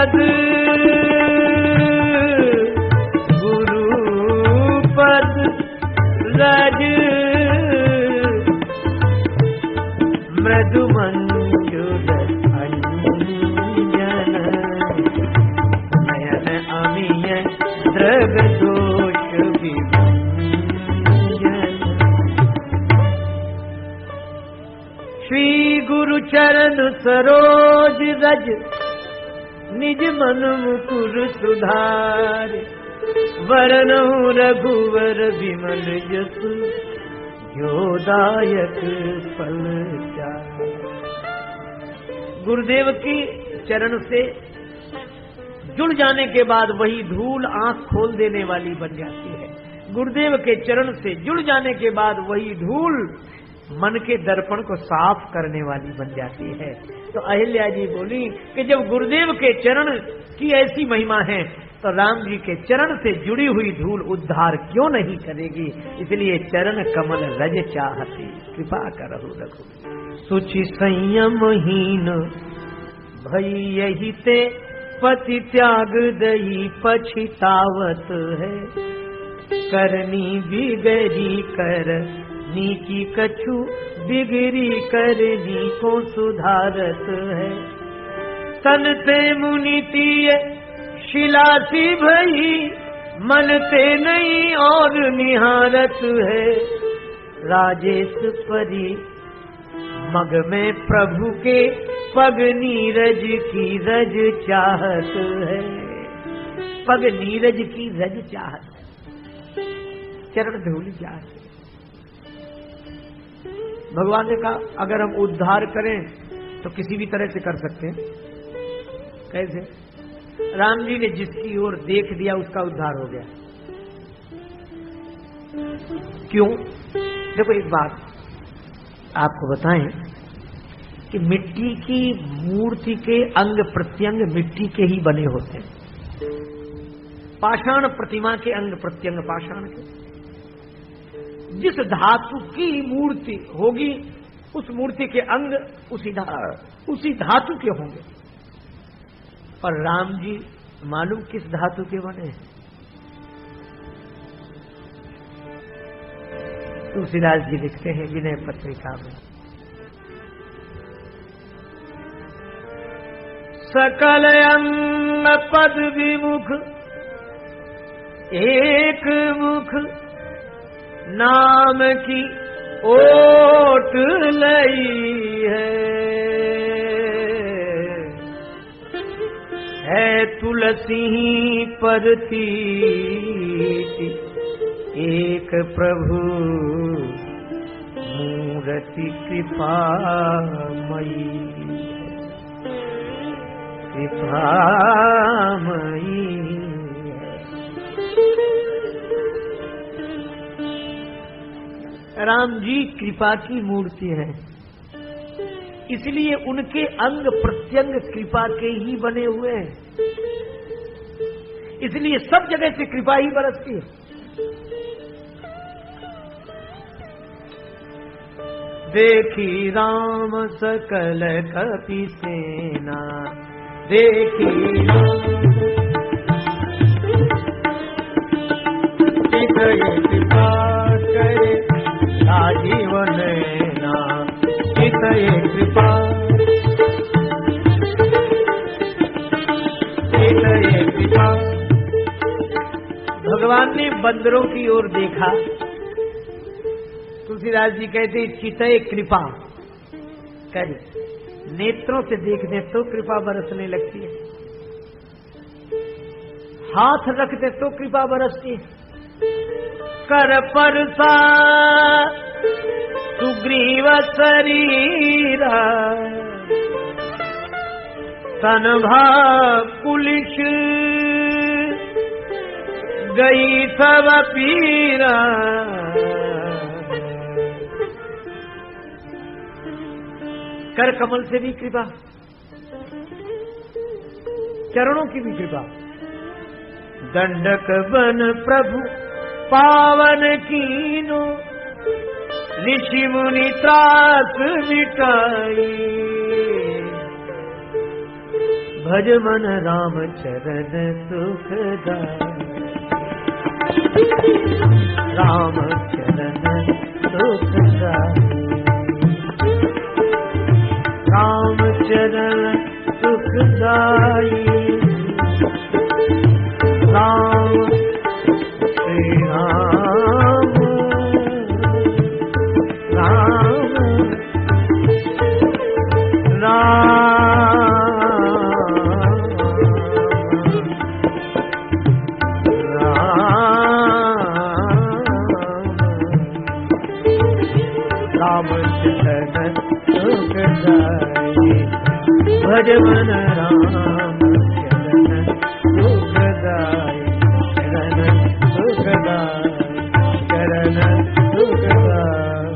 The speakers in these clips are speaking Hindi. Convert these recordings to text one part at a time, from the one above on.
पद गुरुपद रज मृदु मंजुल अंजन नयन अमिय द्रग दोष विभंजन। श्री गुरु चरण सरोज रज निज मन मुकुर सुधार वरनहु रघुवर विमल जसु योदायक फल चार। गुरुदेव की चरण से जुड़ जाने के बाद वही धूल आंख खोल देने वाली बन जाती है। गुरुदेव के चरण से जुड़ जाने के बाद वही धूल मन के दर्पण को साफ करने वाली बन जाती है। तो अहिल्या जी बोली कि जब गुरुदेव के चरण की ऐसी महिमा है तो राम जी के चरण से जुड़ी हुई धूल उद्धार क्यों नहीं करेगी। इसलिए चरण कमल रज चाहती कृपा करहु रघु सुचि संयमहीन भई यही ते पति त्याग दई पछितावत है। करनी बिगड़ी कर नीकी कछु बिगड़ी करनी को सुधारत है। तन ते मुनितीय शिलासी भई मन ते नहीं और निहारत है। राजेश परी मग में प्रभु के पग नीरज की रज चाहत है। पग नीरज की रज चाहत है, चरण धूल चाहत है। भगवान ने कहा अगर हम उद्धार करें तो किसी भी तरह से कर सकते हैं। कैसे? राम जी ने जिसकी ओर देख दिया उसका उद्धार हो गया। क्यों? देखो एक बात आपको बताएं कि मिट्टी की मूर्ति के अंग प्रत्यंग मिट्टी के ही बने होते हैं। पाषाण प्रतिमा के अंग प्रत्यंग पाषाण के। जिस धातु की मूर्ति होगी उस मूर्ति के अंग उसी धातु के होंगे। और राम जी मालूम किस धातु के बने हैं? तुलसीदास जी लिखते हैं विनय पत्रिका में, सकल अंग पद विमुख एक मुख नाम की ओट लई है तुलसी परती एक प्रभु मूर्ति कृपामयी कृपामयी। राम जी कृपा की मूर्ति है, इसलिए उनके अंग प्रत्यंग कृपा के ही बने हुए हैं। इसलिए सब जगह से कृपा ही बरसती है। देखी राम सकल कपि सेना देखी कृपा करे राजीवन ना कृपा भगवान ने बंदरों की ओर देखा। तुलसीदास जी कहते चितय कृपा कर, नेत्रों से देखने तो कृपा बरसने लगती है, हाथ रखते तो कृपा बरसती है। कर परसा सुग्रीव शरीरा तन भाव पुलिस गई सब पीरा। कर कमल से भी कृपा, चरणों की भी कृपा। दंडक बन प्रभु पावन कीनो ऋषि मुनि त्रास मिटाई। भज मन राम चरण सुखदाई, राम चरण सुखदाई, राम चरण सुखदाई, राम श्री राम, राम भज मन राम चरण सुखदाई, चरण सुखदाई, चरण सुखदाई।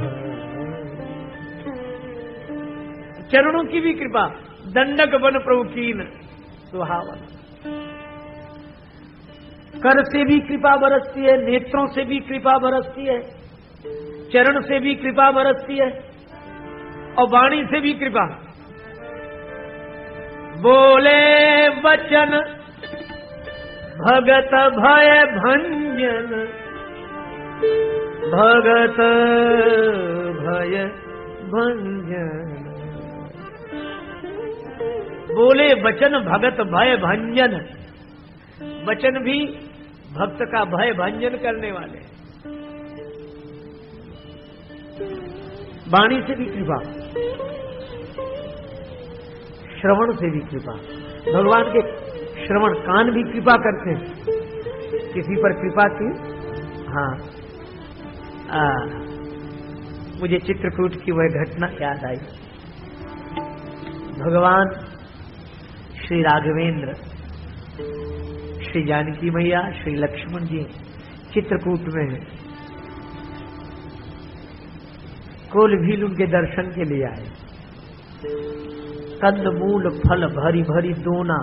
चरणों की भी कृपा, दंडक बन प्रभु कीन सुहावन। कर से भी कृपा बरसती है, नेत्रों से भी कृपा बरसती है, चरण से भी कृपा बरसती है और वाणी से भी कृपा। बोले वचन भगत भय भंजन, भगत भय भंजन। बोले वचन भगत भय भंजन, वचन भी भक्त का भय भंजन करने वाले। वाणी से भी कृपा, श्रवण से भी कृपा। भगवान के श्रवण कान भी कृपा करते हैं। किसी पर कृपा की, हाँ, मुझे चित्रकूट की वह घटना याद आई। भगवान श्री राघवेंद्र, श्री जानकी मैया, श्री लक्ष्मण जी चित्रकूट में हैं। कोलभील उनके दर्शन के लिए आए। कंदमूल फल भरी भरी दोना,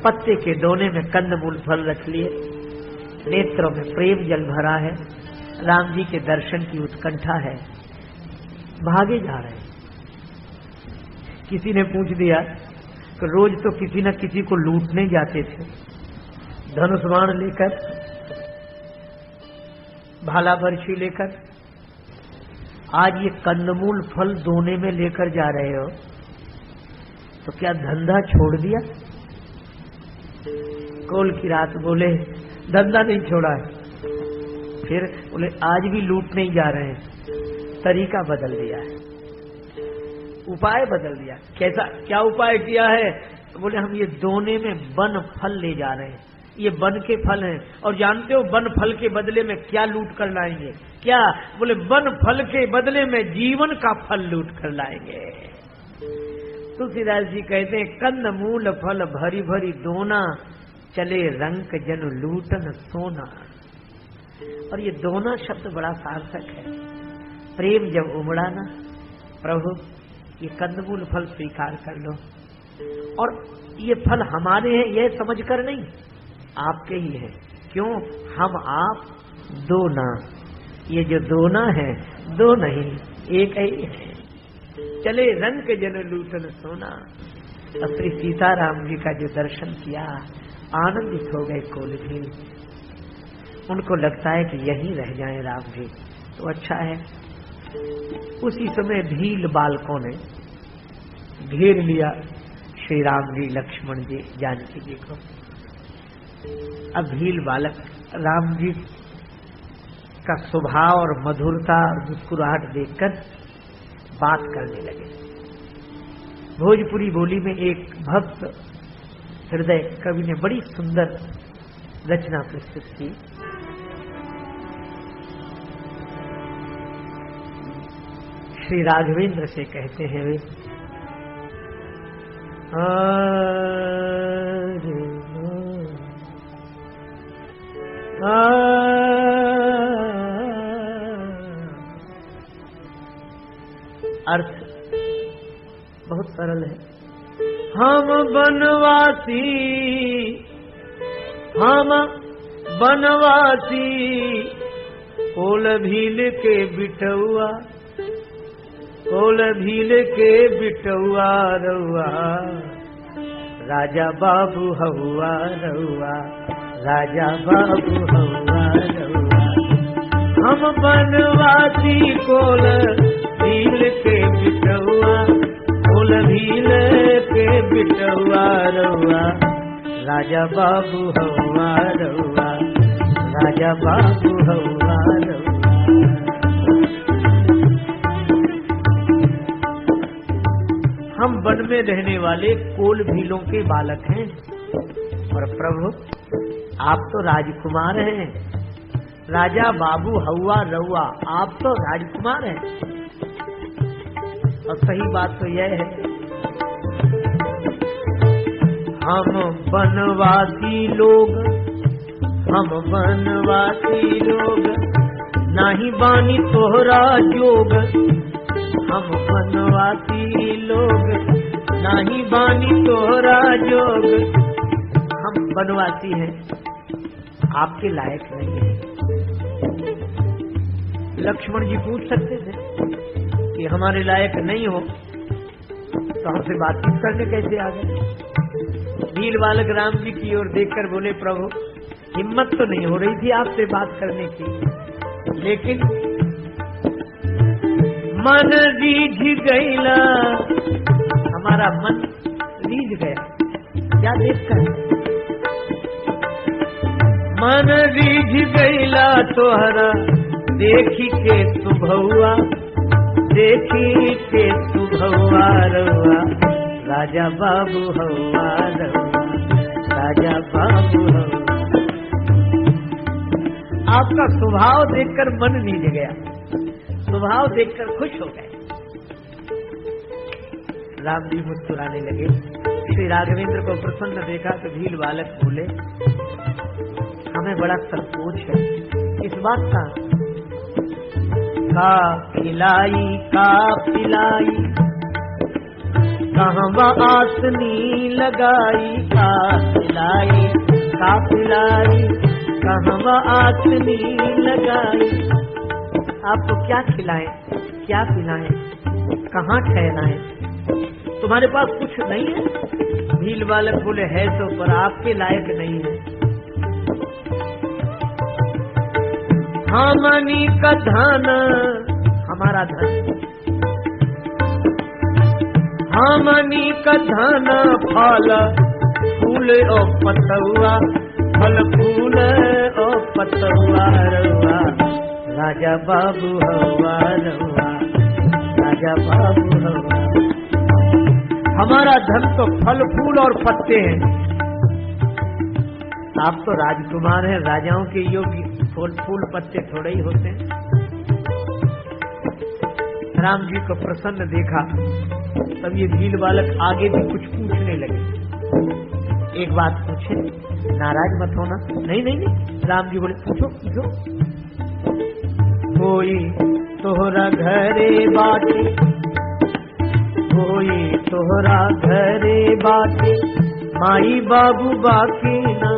पत्ते के दोने में कंदमूल फल रख लिए, नेत्रों में प्रेम जल भरा है, राम जी के दर्शन की उत्कंठा है। भागे जा रहे हैं। किसी ने पूछ दिया कि रोज तो किसी न किसी को लूटने जाते थे, धनुष बाण लेकर, भाला बर्छी लेकर, आज ये कंदमूल फल दोने में लेकर जा रहे हो, तो क्या धंधा छोड़ दिया? कोल की रात बोले धंधा नहीं छोड़ा है। फिर बोले आज भी लूट नहीं जा रहे हैं, तरीका बदल दिया है, उपाय बदल दिया। कैसा, क्या उपाय किया है? बोले हम ये दोने में वन फल ले जा रहे हैं, ये वन के फल हैं, और जानते हो वन फल के बदले में क्या लूट कर लाएंगे? क्या? बोले वन फल के बदले में जीवन का फल लूट कर लाएंगे। तुलसीदास जी कहते हैं कंद मूल फल भरी भरी दोना, चले रंक जन लूटन सोना। और ये दोना शब्द बड़ा सार्थक है। प्रेम जब उमड़ा ना, प्रभु ये कंदमूल फल स्वीकार कर लो, और ये फल हमारे हैं यह समझकर नहीं, आपके ही है। क्यों? हम आप दो ना, ये जो दोना है दो नहीं, एक ही है। चले रंग जन लूटन सोना। अब श्री सीताराम जी का जो दर्शन किया, आनंदित हो गए कोलभील। उनको लगता है कि यहीं रह जाएं राम जी तो अच्छा है। उसी समय भील बालकों ने घेर लिया श्री राम जी, लक्ष्मण जी, जानकी जी को। अब भील बालक राम जी का स्वभाव और मधुरता और मुस्कुराहट देखकर बात करने लगे। भोजपुरी बोली में एक भक्त हृदय कवि ने बड़ी सुंदर रचना प्रस्तुत की। श्री राघवेंद्र से कहते हैं वे, अर्थ बहुत सरल है। हम बनवासी, हम बनवासी, कोलभील के बिटुआ, कोलभील के बिटुआ रउआ, राजा बाबू हवा रउआ, राजा बाबू हवा रउआ। हम बनवासी कोल भील के बिटुआ, कोल भील के बिटुआ रउआ, राजा बाबू हवा रउआ, राजा बाबू हवा रउआ। हम वन में रहने वाले कोल भीलों के बालक हैं और प्रभु आप तो राजकुमार हैं। राजा बाबू हवा रउआ, आप तो राजकुमार हैं। और सही बात तो यह है, हम वनवासी लोग, हम वनवासी लोग, नाही बानी तोहरा जोग। हम वनवासी लोग, नाही बानी तोहरा जोग। हम वनवासी हैं, आपके लायक नहीं है। लक्ष्मण जी पूछ सकते थे कि हमारे लायक नहीं हो तो हमसे बातचीत करने कैसे आ गए। भील बालक राम जी की ओर देखकर बोले, प्रभु हिम्मत तो नहीं हो रही थी आपसे बात करने की, लेकिन मन रीझ गईला, हमारा मन रीझ गया। क्या देखकर? मन रीझ गईला तोहरा देखी के सुभौआ, देखी के सुभौआ रउआ, राजा बाबू हवा रउआ, राजा बाबू हवा। आपका स्वभाव देखकर मन रीझ गया, स्वभाव देखकर खुश हो गए। राम जी मुस्कुराने लगे। श्री राघवेंद्र को प्रसन्न देखा तो भील बालक बोले, हमें बड़ा संकोच है इस बात का। का पिलाई कहवा आसनी लगाई, का पिलाई कहवा आसनी लगाई। आपको क्या खिलाएं, क्या पिलाएं, कहाँ ठहराएं, तुम्हारे पास कुछ नहीं है? भील बालक बोले, है तो पर आपके लायक नहीं है। हमनी का धन, हमारा धन, हमनी का धन फल फूल और पतुआ, फल फूल और पतुआ रउआ, राजा बाबू हवा रउआ, राजा बाबू हवा। हमारा धन तो फल फूल और पत्ते हैं। आप तो राजकुमार हैं, राजाओं के योग्य फूल पत्ते थोड़े ही होते हैं। राम जी को प्रसन्न देखा तब ये भील बालक आगे भी कुछ पूछने लगे। एक बात पूछे, नाराज मत होना। नहीं नहीं नहीं, राम जी बोले, पूछो पूछो। कोई तोहरा घरे बाटे, कोई तोहरा घरे बाटे, माई बाबू बाकी ना।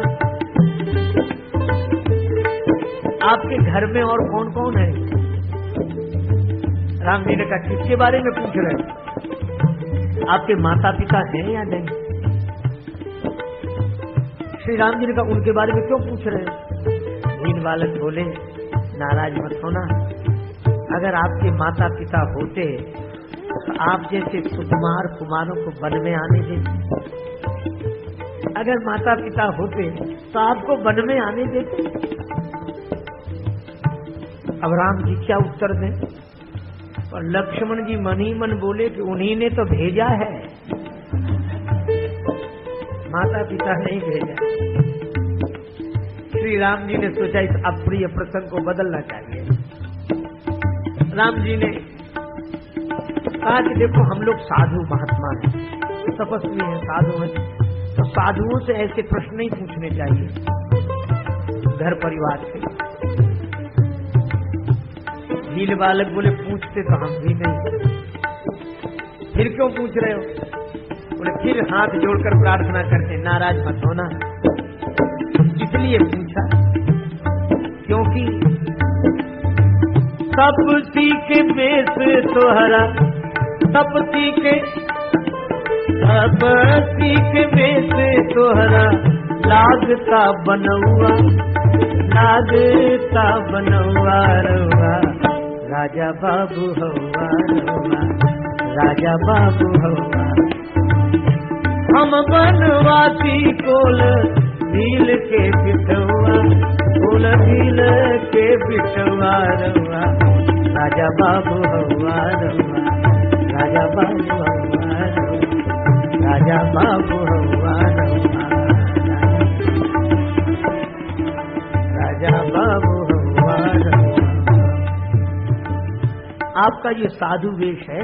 आपके घर में और कौन कौन है? राम जी ने कहा, किसके बारे में पूछ रहे हैं? आपके माता पिता हैं या नहीं? श्री राम जी ने कहा, उनके बारे में क्यों पूछ रहे हैं? भील बालक बोले, नाराज मत होना। अगर आपके माता पिता होते तो आप जैसे सुकुमार कुमारों को वन में आने देते। अगर माता पिता होते तो आपको वन में आने देते। अब राम जी क्या उत्तर दें? और लक्ष्मण जी मन ही मन बोले कि उन्हीं ने तो भेजा है, माता पिता नहीं भेजा। श्री राम जी ने सोचा इस अप्रिय प्रसंग को बदलना चाहिए। राम जी ने कहा कि देखो, हम लोग साधु महात्मा हैं, तपस्वी हैं, साधु हैं, तो साधुओं से ऐसे प्रश्न नहीं पूछने चाहिए घर परिवार से। भील बालक बोले, पूछते तो हम भी नहीं, फिर क्यों पूछ रहे हो? बोले, फिर हाथ जोड़कर प्रार्थना करते, नाराज मत होना। इसलिए पूछा क्योंकि तपसी के बेस तोहरा, तपसी के तपस्वी के बेस तोहरा लागता बनौआ, लागता बनौआ रउआ राजा बाबू हौआ रउआ राजा बाबू हौआ। हम बनवासी कोल भील के बिटौआ, कोल भील के बिटौआ रउआ राजा बाबू हौआ रउआ राजा बाबू हौआ रउआ राजा बाबू हौआ रउआ राजा बाबू हौआ रउआ। आपका ये साधु वेश है,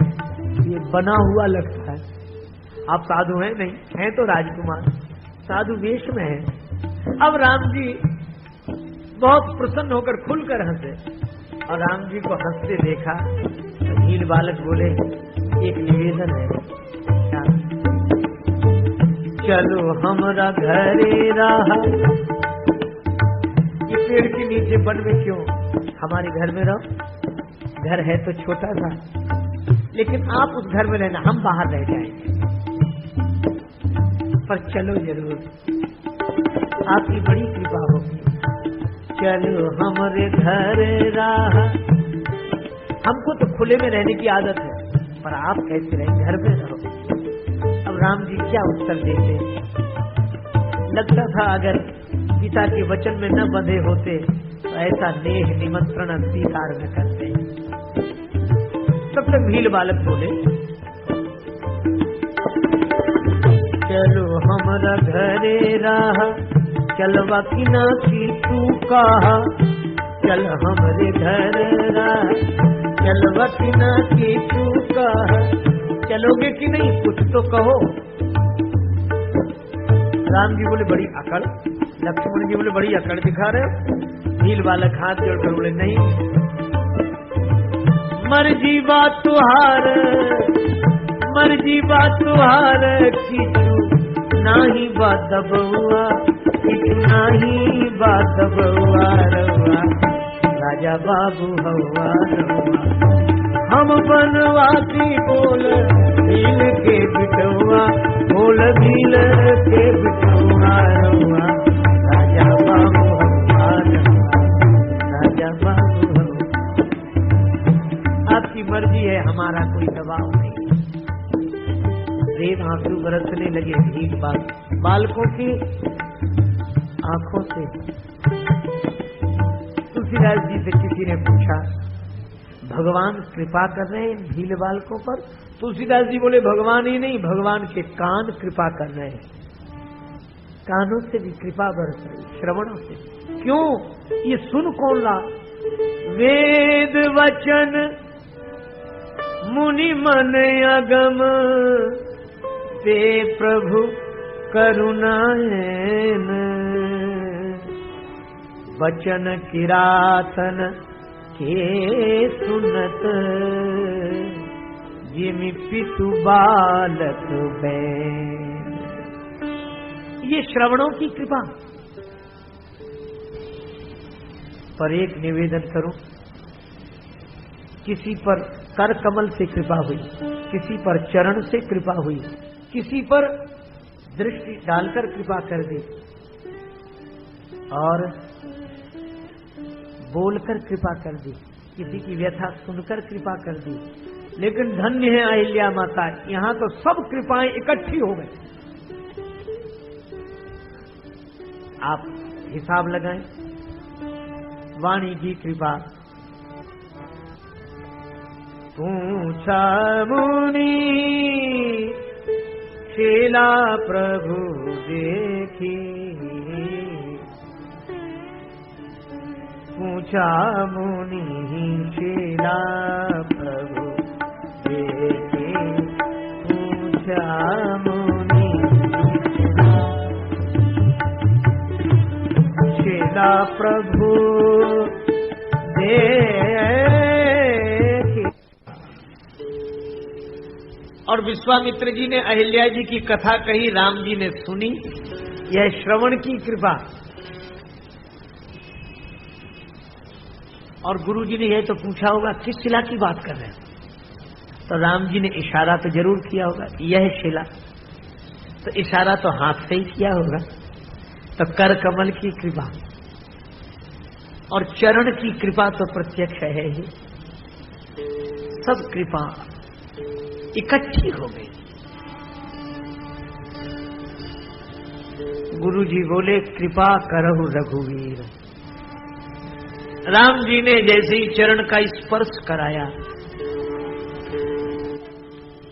ये बना हुआ लगता है। आप साधु हैं नहीं, हैं तो राजकुमार, साधु वेश में है। अब राम जी बहुत प्रसन्न होकर खुलकर हंसे, और राम जी को हंसते देखा तो नील बालक बोले, एक निवेदन है, क्या? चलो हमरा घरे रहा। ये पेड़ के नीचे वन में क्यों, हमारे घर में रहो। घर है तो छोटा सा, लेकिन आप उस घर में रहना, हम बाहर रह जाएंगे, पर चलो जरूर, आपकी बड़ी कृपा होगी। चलो हमारे घर रहा। हमको तो खुले में रहने की आदत है, पर आप कैसे रहें, घर में रहो। अब राम जी क्या उत्तर देते? लगता था अगर पिता के वचन में न बंधे होते तो ऐसा नेह निमंत्रण स्वीकार न करते। तब तक भील बालक बोले, चलो हमरा घरे रहा, चलवा की ना की तू कहा। चल हमरे घर रहा, चलवा की ना की तू कहा। चलोगे कि नहीं, कुछ तो कहो। राम जी बोले, बड़ी अकड़। लक्ष्मण जी बोले, बड़ी अकड़ दिखा रहे। भील बालक हाथ जोड़कर बोले, नहीं, मर्जी बात तुहार, मर्जी बात तुहार, किचू नाही बात दबुआ, किचू नाही बात दबुआ रउआ राजा बाबू हौआ रउआ। हम बनवासी बोल भील के बिटौआ, बोल भील के बिटौआ रउआ राजा बाबू हौआ रउआ राजा बाबू हौआ। आपकी मर्जी है, हमारा कोई दबाव नहीं। देव आंसू बरसने लगे भील बालकों की आंखों से। तुलसीदास जी से किसी ने पूछा, भगवान कृपा कर रहे हैं भील बालकों पर? तुलसीदास जी बोले, भगवान ही नहीं, भगवान के कान कृपा कर रहे हैं। कानों से भी कृपा बरस रही, श्रवणों से। क्यों? ये सुन कौन रहा? वेद वचन मुनि मन अगम, ते प्रभु करुणायन। वचन किरातन के सुनत, जिमि पितु बालक बैन। ये श्रवणों की कृपा। पर एक निवेदन करूं, किसी पर कर कमल से कृपा हुई, किसी पर चरण से कृपा हुई, किसी पर दृष्टि डालकर कृपा कर दी, और बोलकर कृपा कर दी, किसी की व्यथा सुनकर कृपा कर दी। लेकिन धन्य है अहिल्या माता, यहां तो सब कृपाएं इकट्ठी हो गई। आप हिसाब लगाएं, वाणी की कृपा। पूछा मुनि शीला प्रभु देखी, पूछा मुनि शीला प्रभु देखी, पूछा मुनि शीला प्रभु देखी। और विश्वामित्र जी ने अहिल्या जी की कथा कही, राम जी ने सुनी। यह श्रवण की कृपा। और गुरु जी ने यह तो पूछा होगा, किस शिला की बात कर रहे हैं? तो राम जी ने इशारा तो जरूर किया होगा, यह शिला। तो इशारा तो हाथ से ही किया होगा। तो कर कमल की कृपा और चरण की कृपा तो प्रत्यक्ष है ही। सब कृपा इकट्ठी हो गई। गुरु जी बोले कृपा करहु रघुवीर। राम जी ने जैसे ही चरण का स्पर्श कराया,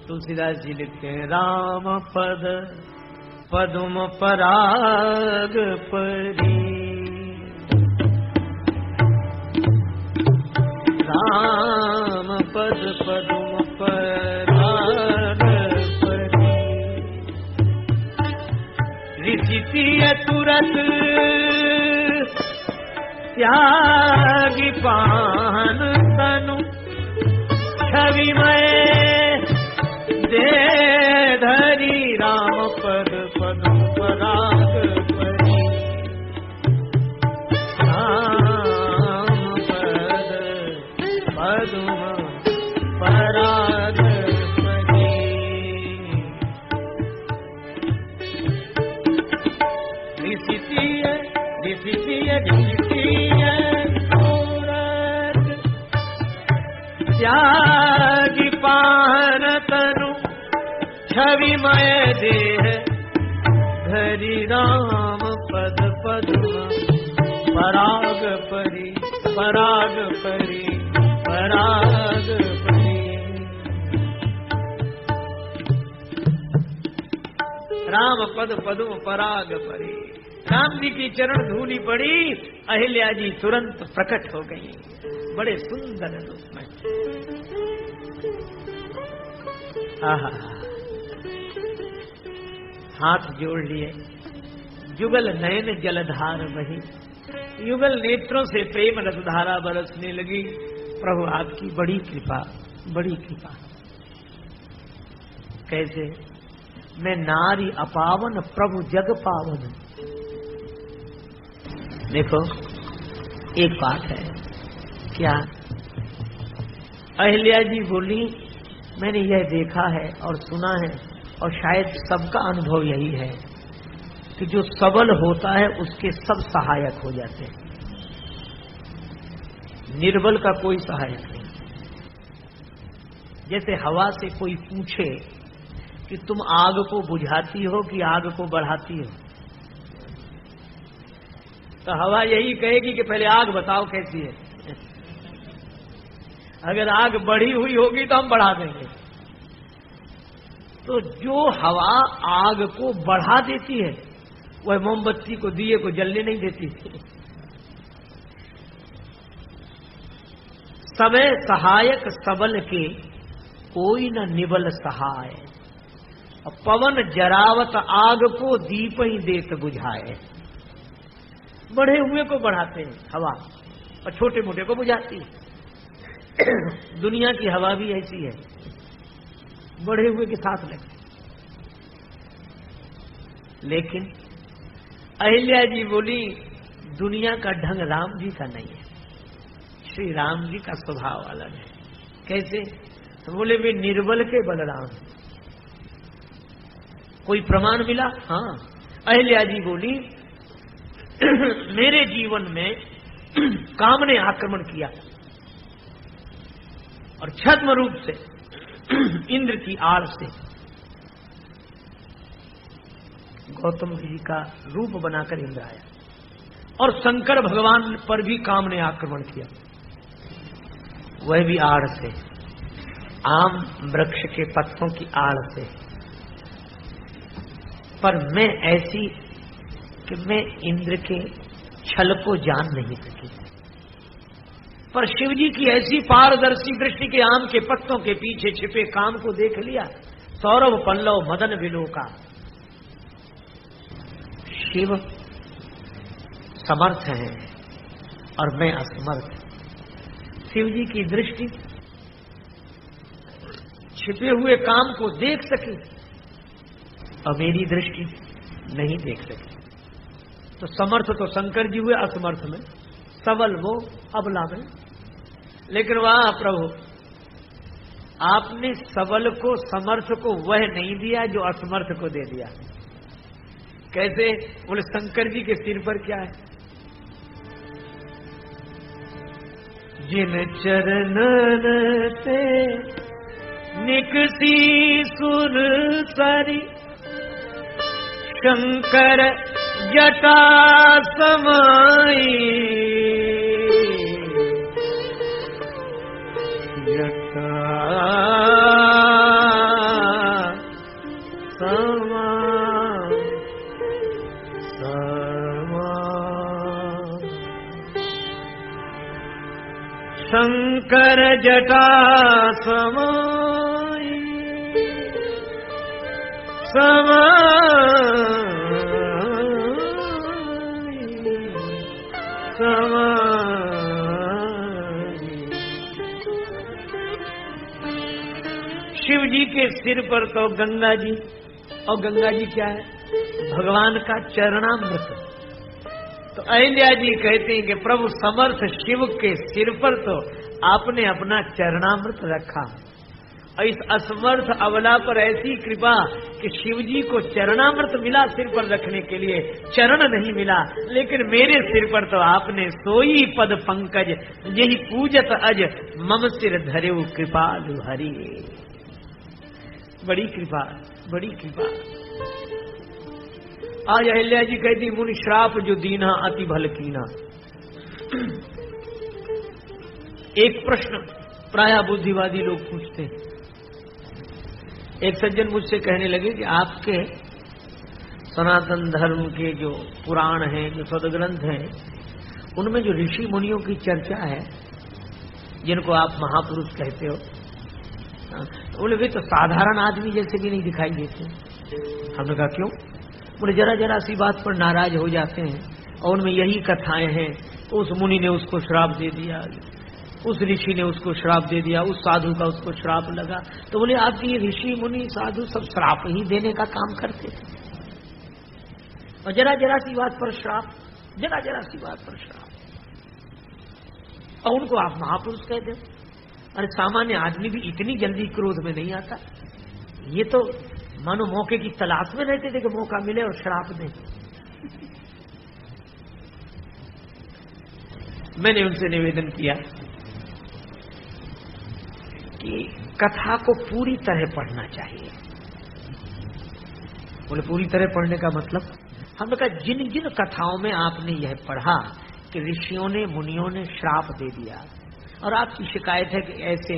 तुलसीदास जी लिखते हैं राम पद पद्म पराग परी, राम पद पद्म पराग परी। ऋषि तुरत त्यागी पान तनु, छविमय दे धरी राम पद पद्म पराग परी, राम पद पद्म पराग परी। त्यागी पान तनु, छविमय देह धरि राम पद पद्म पराग परी, पराग परी, पराग परी। राम पद पद्म पराग परी। राम जी की चरण धूली पड़ी, अहिल्या जी तुरंत प्रकट हो गई बड़े सुंदर रूप में। आहा, हाथ जोड़ लिए, जुगल नयन जलधार बही, युगल नेत्रों से प्रेम रसधारा बरसने लगी। प्रभु आपकी बड़ी कृपा, बड़ी कृपा। कैसे? मैं नारी अपावन प्रभु जग पावन। देखो एक बात है, क्या? अहिल्या जी बोली मैंने यह देखा है और सुना है, और शायद सबका अनुभव यही है कि जो सबल होता है उसके सब सहायक हो जाते हैं, निर्बल का कोई सहायक नहीं। जैसे हवा से कोई पूछे कि तुम आग को बुझाती हो कि आग को बढ़ाती हो, तो हवा यही कहेगी कि पहले आग बताओ कैसी है। अगर आग बढ़ी हुई होगी तो हम बढ़ा देंगे। तो जो हवा आग को बढ़ा देती है वह मोमबत्ती को, दिए को जलने नहीं देती थी। सबे सहायक सबल के, कोई न निबल सहाय। पवन जरावत आग को, दीप ही देत बुझाए। बढ़े हुए को बढ़ाते हैं हवा, और छोटे मोटे को बुझाती है। दुनिया की हवा भी ऐसी है, बढ़े हुए के साथ लगे। लेकिन अहिल्या जी बोली दुनिया का ढंग राम जी का नहीं है, श्री राम जी का स्वभाव अलग है। कैसे? तो बोले वे निर्बल के बलराम। कोई प्रमाण मिला? हाँ। अहिल्या जी बोली मेरे जीवन में काम ने आक्रमण किया और छद्म रूप से इंद्र की आड़ से गौतम जी का रूप बनाकर इंद्र आया, और शंकर भगवान पर भी काम ने आक्रमण किया, वह भी आड़ से, आम वृक्ष के पत्तों की आड़ से। पर मैं ऐसी कि मैं इंद्र के छल को जान नहीं सकी, पर शिव जी की ऐसी पारदर्शी दृष्टि के आम के पत्तों के पीछे छिपे काम को देख लिया। सौरभ पल्लव मदन विलोका। शिव समर्थ है और मैं असमर्थ। शिव जी की दृष्टि छिपे हुए काम को देख सकी और मेरी दृष्टि नहीं देख सकी। तो समर्थ तो शंकर जी हुए असमर्थ में, सबल वो अबला में। लेकिन वहां प्रभु आपने सबल को, समर्थ को वह नहीं दिया जो असमर्थ को दे दिया। कैसे? बोले शंकर जी के सिर पर क्या है? जिन चरणन ते निकसी सुर सरी, शंकर जटा समाई, जटा शंकर जटा समाई, शिव जी के सिर पर तो गंगा जी, और गंगा जी क्या है? भगवान का चरणामृत। तो अहिल्या जी कहते हैं कि प्रभु समर्थ शिव के सिर पर तो आपने अपना चरणामृत रखा, और इस असमर्थ अबला पर ऐसी कृपा कि शिव जी को चरणामृत मिला सिर पर रखने के लिए, चरण नहीं मिला। लेकिन मेरे सिर पर तो आपने सोई पद पंकज, यही पूजत अज मम सिर धरेउ कृपालु हरि। बड़ी कृपा, बड़ी कृपा। आज अहिल्या जी कहती, मुनि श्राप जो दीना अति भल कीना। एक प्रश्न प्रायः बुद्धिवादी लोग पूछते हैं। एक सज्जन मुझसे कहने लगे कि आपके सनातन धर्म के जो पुराण हैं, जो सदग्रंथ हैं, उनमें जो ऋषि मुनियों की चर्चा है, जिनको आप महापुरुष कहते हो, बोले वे तो साधारण आदमी जैसे भी नहीं दिखाई देते। हमने कहा क्यों? बोले जरा जरा सी बात पर नाराज हो जाते हैं, और उनमें यही कथाएं हैं, उस मुनि ने उसको श्राप दे दिया, उस ऋषि ने उसको श्राप दे दिया, उस साधु का उसको श्राप लगा। तो बोले आपके ये ऋषि मुनि साधु सब श्राप ही देने का काम करते थे, और जरा जरा सी बात पर श्राप, जरा जरा सी बात पर श्राप, और उनको आप महापुरुष कहते हो। अरे सामान्य आदमी भी इतनी जल्दी क्रोध में नहीं आता। ये तो मानो मौके की तलाश में रहते थे कि मौका मिले और श्राप दें। मैंने उनसे निवेदन किया कि कथा को पूरी तरह पढ़ना चाहिए। बोले पूरी तरह पढ़ने का मतलब? हमने कहा जिन जिन कथाओं में आपने यह पढ़ा कि ऋषियों ने मुनियों ने श्राप दे दिया, और आपकी शिकायत है कि ऐसे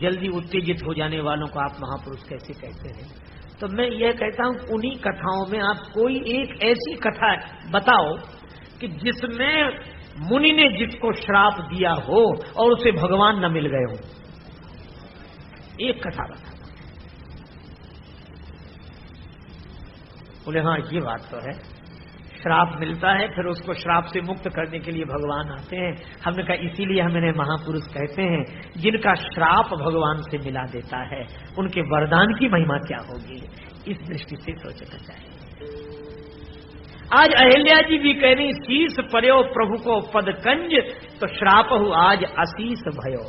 जल्दी उत्तेजित हो जाने वालों को आप महापुरुष कैसे कहते हैं, तो मैं यह कहता हूं उन्हीं कथाओं में आप कोई एक ऐसी कथा बताओ कि जिसमें मुनि ने जिसको श्राप दिया हो और उसे भगवान न मिल गए हो। एक कथा बता। बोले हाँ ये बात तो है, श्राप मिलता है, फिर उसको श्राप से मुक्त करने के लिए भगवान आते हैं। हमने कहा इसीलिए हमें महापुरुष कहते हैं, जिनका श्राप भगवान से मिला देता है उनके वरदान की महिमा क्या होगी, इस दृष्टि से सोचना चाहिए। आज अहिल्या जी भी कह रही, शीस पर्यो प्रभु को पद कंज, तो श्राप हु आज अशीष भयो।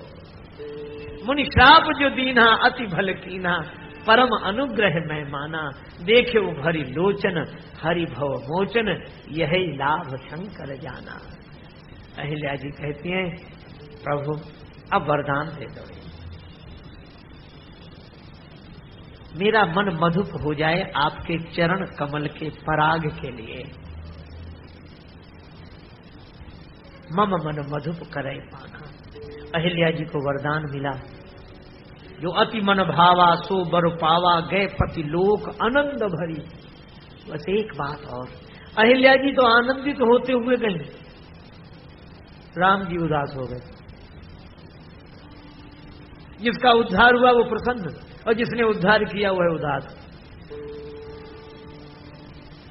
मुनि श्राप जो दीना अति भल कीना, परम अनुग्रह मैं माना, देखे भरी लोचन हरि भव मोचन, यही लाभ शंकर जाना। अहिल्या जी कहती हैं प्रभु अब वरदान दे दो, मेरा मन मधुप हो जाए आपके चरण कमल के पराग के लिए। मम मन मधुप करे पाना। अहिल्या जी को वरदान मिला, जो अति मन भावा सो बर पावा, गए पति लोक आनंद भरी। बस एक बात और, अहिल्या जी तो आनंदित होते हुए गई, राम जी उदास हो गए। जिसका उद्धार हुआ वो प्रसन्न, और जिसने उद्धार किया वो है उदास।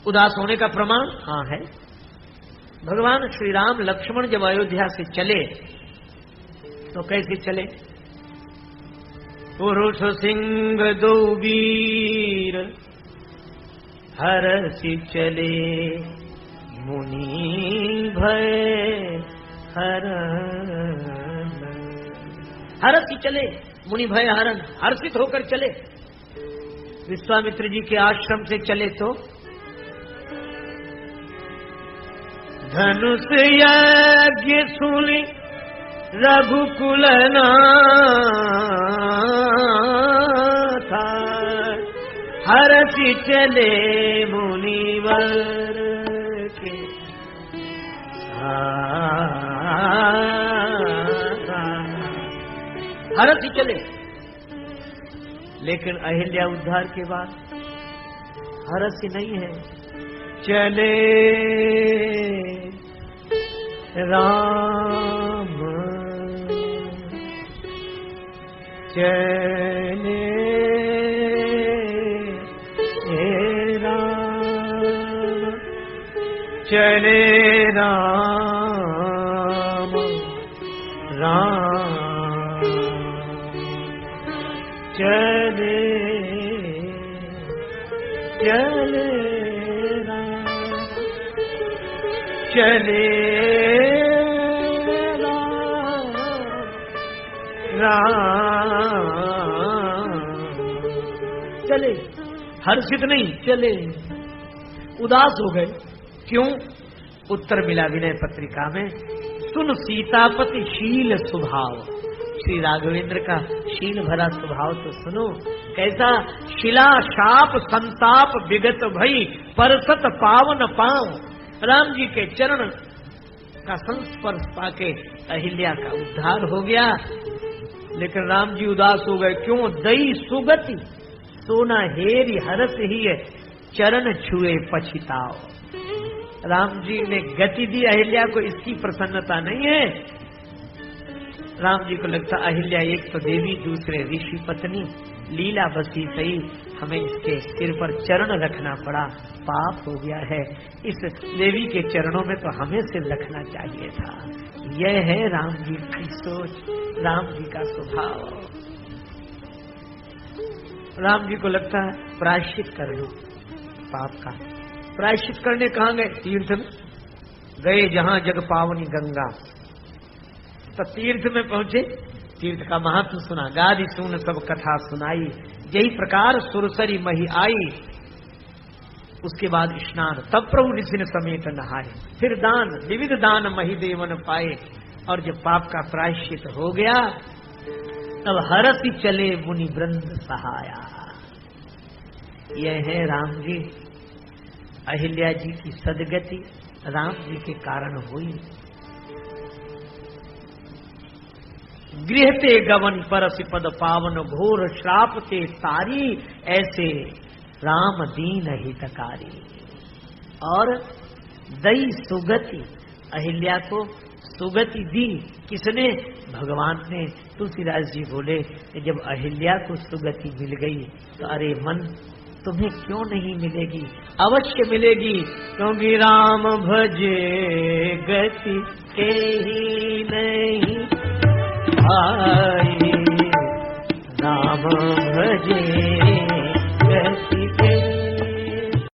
उदास होने का प्रमाण हाँ है, भगवान श्री राम लक्ष्मण जब अयोध्या से चले तो कैसे चले? पुरुष सिंह दो वीर हरसि चले, मुनि भय हरण। हरसि चले, मुनि भय हरण, हर्षित होकर चले। विश्वामित्र जी के आश्रम से चले तो धनुष यज्ञ सुनि रघुकुल नाथा, हरसि चले मुनिवर के हरसि चले। लेकिन अहिल्या उद्धार के बाद हरसि नहीं है। चले राम चले राम, चले राम राम, चले चले राम, चले राम, चले। हर्षित नहीं, चले। उदास हो गए। क्यों? उत्तर मिला विनय पत्रिका में, सुन सीतापति शील स्वभाव। श्री राघवेंद्र का शील भरा स्वभाव तो सुनो। कैसा? शिला शाप संताप विगत भई, परसत पावन पांव। राम जी के चरण का संस्पर्श पाके अहिल्या का उद्धार हो गया। लेकिन राम जी उदास हो गए। क्यों? दई सुगति सोना हेरी हरस ही है, चरण छुए पछिताओ। राम जी ने गति दी अहिल्या को, इसकी प्रसन्नता नहीं है। राम जी को लगता अहिल्या एक तो देवी, दूसरे ऋषि पत्नी, लीला बसी सही, हमें इसके सिर पर चरण रखना पड़ा, पाप हो गया है। इस देवी के चरणों में तो हमें सिर रखना चाहिए था। यह है राम जी की सोच, राम जी का स्वभाव। राम जी को लगता है प्रायश्चित कर लो पाप का। प्रायश्चित करने कहाँ गए? तीर्थ में गए, जहां जग पावनी गंगा। तो तीर्थ में पहुंचे, तीर्थ का महत्व सुना, गादी सुन सब कथा सुनाई, यही प्रकार सुरसरी मही आई। उसके बाद स्नान, तब प्रभु निसिन समेत नहाए, फिर दान, विविध दान मही देवन पाए। और जब पाप का प्रायश्चित हो गया, तब हरसि चले मुनि वृंद सहाया। यह है राम जी। अहिल्या जी की सदगति राम जी के कारण हुई। गृहते गवन परसि पद पावन, घोर श्राप ते तारी, ऐसे राम दीन हितकारी। और दई सुगति, अहिल्या को सुगति दी। किसने? भगवान ने। तुलसीदास जी बोले कि जब अहिल्या को सुगति मिल गई तो अरे मन, तुम्हें क्यों नहीं मिलेगी? अवश्य मिलेगी, क्योंकि राम भजे गति के ही नहीं